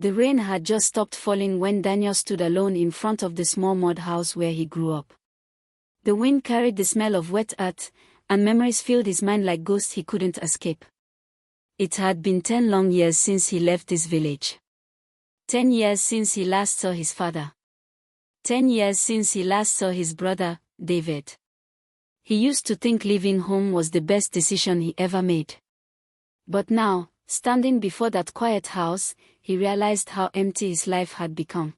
The rain had just stopped falling when Daniel stood alone in front of the small mud house where he grew up. The wind carried the smell of wet earth, and memories filled his mind like ghosts he couldn't escape. It had been 10 long years since he left this village. 10 years since he last saw his father. 10 years since he last saw his brother, David. He used to think leaving home was the best decision he ever made. But now, standing before that quiet house, he realized how empty his life had become.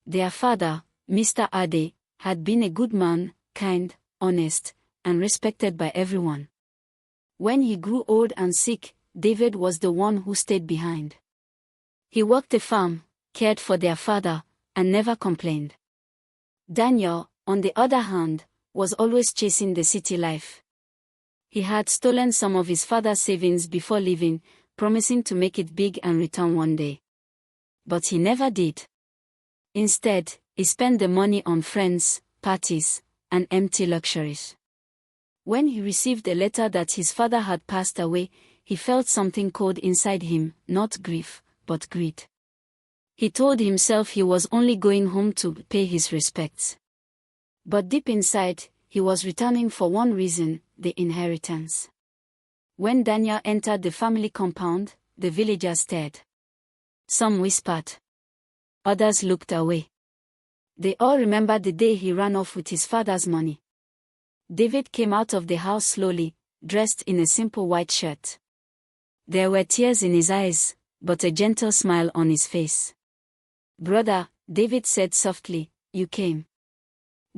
Their father, Mr. Ade, had been a good man, kind, honest, and respected by everyone. When he grew old and sick, David was the one who stayed behind. He worked the farm, cared for their father, and never complained. Daniel, on the other hand, was always chasing the city life. He had stolen some of his father's savings before leaving, promising to make it big and return one day. But he never did. Instead, he spent the money on friends, parties, and empty luxuries. When he received a letter that his father had passed away, he felt something cold inside him, not grief, but greed. He told himself he was only going home to pay his respects. But deep inside, he was returning for one reason, the inheritance. When Daniel entered the family compound, the villagers stared. Some whispered. Others looked away. They all remembered the day he ran off with his father's money. David came out of the house slowly, dressed in a simple white shirt. There were tears in his eyes, but a gentle smile on his face. "Brother," David said softly, "you came."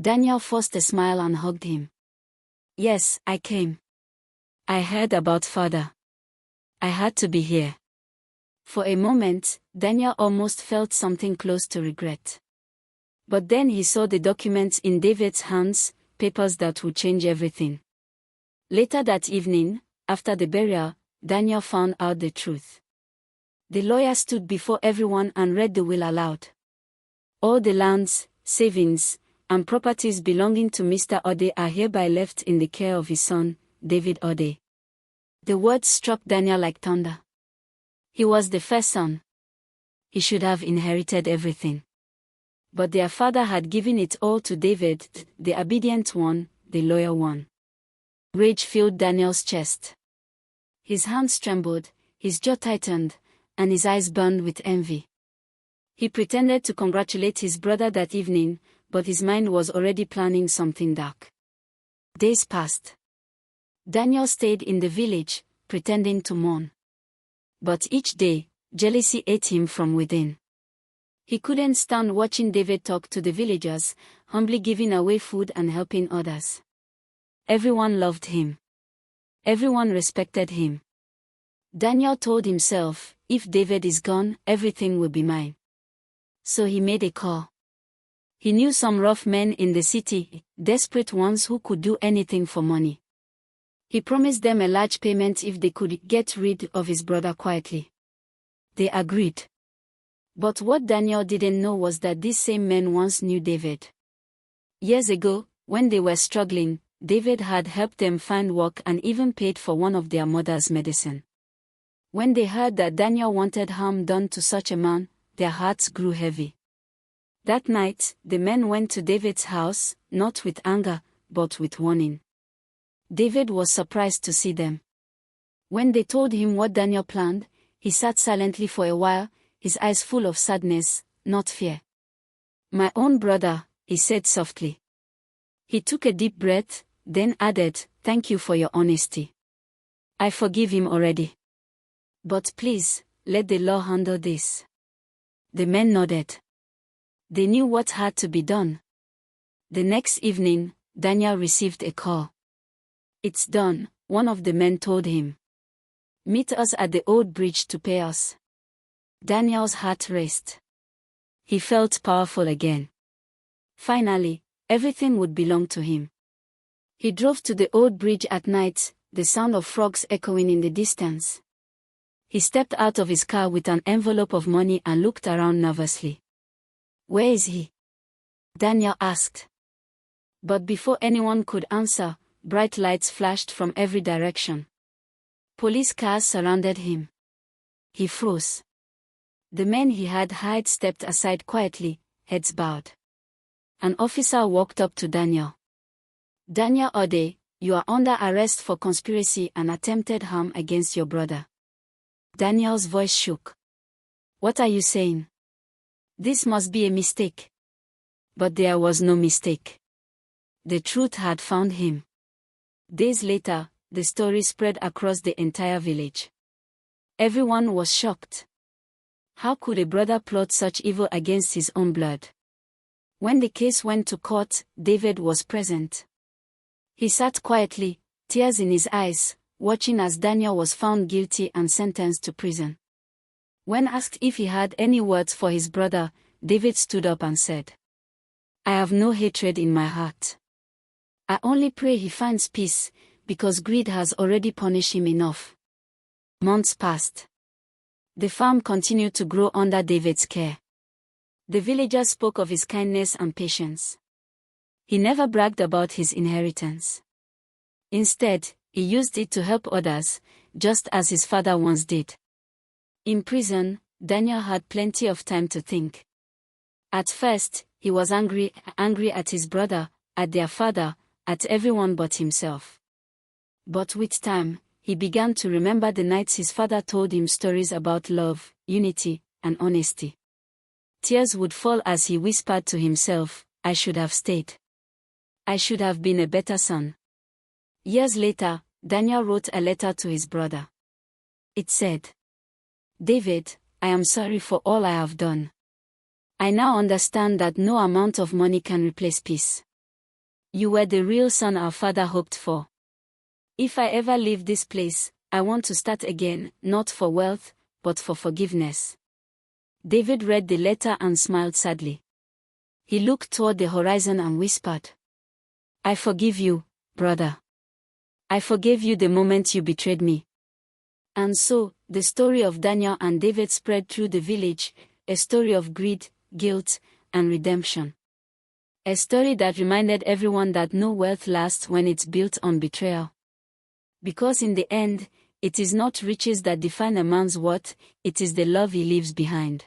Daniel forced a smile and hugged him. "Yes, I came. I heard about father. I had to be here." For a moment, Daniel almost felt something close to regret. But then he saw the documents in David's hands, papers that would change everything. Later that evening, after the burial, Daniel found out the truth. The lawyer stood before everyone and read the will aloud. All the lands, savings, and properties belonging to Mr. Ode are hereby left in the care of his son, David Ode. The words struck Daniel like thunder. He was the first son. He should have inherited everything. But their father had given it all to David, the obedient one, the loyal one. Rage filled Daniel's chest. His hands trembled, his jaw tightened, and his eyes burned with envy. He pretended to congratulate his brother that evening, but his mind was already planning something dark. Days passed. Daniel stayed in the village, pretending to mourn. But each day, jealousy ate him from within. He couldn't stand watching David talk to the villagers, humbly giving away food and helping others. Everyone loved him. Everyone respected him. Daniel told himself, if David is gone, everything will be mine. So he made a call. He knew some rough men in the city, desperate ones who could do anything for money. He promised them a large payment if they could get rid of his brother quietly. They agreed. But what Daniel didn't know was that these same men once knew David. Years ago, when they were struggling, David had helped them find work and even paid for one of their mother's medicine. When they heard that Daniel wanted harm done to such a man, their hearts grew heavy. That night, the men went to David's house, not with anger, but with warning. David was surprised to see them. When they told him what Daniel planned, he sat silently for a while, his eyes full of sadness, not fear. "My own brother," he said softly. He took a deep breath, then added, "Thank you for your honesty. I forgive him already. But please, let the law handle this." The men nodded. They knew what had to be done. The next evening, Daniel received a call. "It's done," one of the men told him. "Meet us at the old bridge to pay us." Daniel's heart raced. He felt powerful again. Finally, everything would belong to him. He drove to the old bridge at night, the sound of frogs echoing in the distance. He stepped out of his car with an envelope of money and looked around nervously. "Where is he?" Daniel asked. But before anyone could answer, bright lights flashed from every direction. Police cars surrounded him. He froze. The men he had hired stepped aside quietly, heads bowed. An officer walked up to Daniel. "Daniel Ode, you are under arrest for conspiracy and attempted harm against your brother." Daniel's voice shook. "What are you saying? This must be a mistake." But there was no mistake. The truth had found him. Days later, the story spread across the entire village. Everyone was shocked. How could a brother plot such evil against his own blood? When the case went to court, David was present. He sat quietly, tears in his eyes, watching as Daniel was found guilty and sentenced to prison. When asked if he had any words for his brother, David stood up and said, "I have no hatred in my heart. I only pray he finds peace, because greed has already punished him enough." Months passed. The farm continued to grow under David's care. The villagers spoke of his kindness and patience. He never bragged about his inheritance. Instead, he used it to help others, just as his father once did. In prison, Daniel had plenty of time to think. At first, he was angry at his brother, at their father, at everyone but himself. But with time, he began to remember the nights his father told him stories about love, unity, and honesty. Tears would fall as he whispered to himself, "I should have stayed. I should have been a better son." Years later, Daniel wrote a letter to his brother. It said, "David, I am sorry for all I have done. I now understand that no amount of money can replace peace. You were the real son our father hoped for. If I ever leave this place, I want to start again, not for wealth, but for forgiveness." David read the letter and smiled sadly. He looked toward the horizon and whispered, "I forgive you, brother. I forgave you the moment you betrayed me." And so, the story of Daniel and David spread through the village, a story of greed, guilt, and redemption. A story that reminded everyone that no wealth lasts when it's built on betrayal. Because in the end, it is not riches that define a man's worth, it is the love he leaves behind.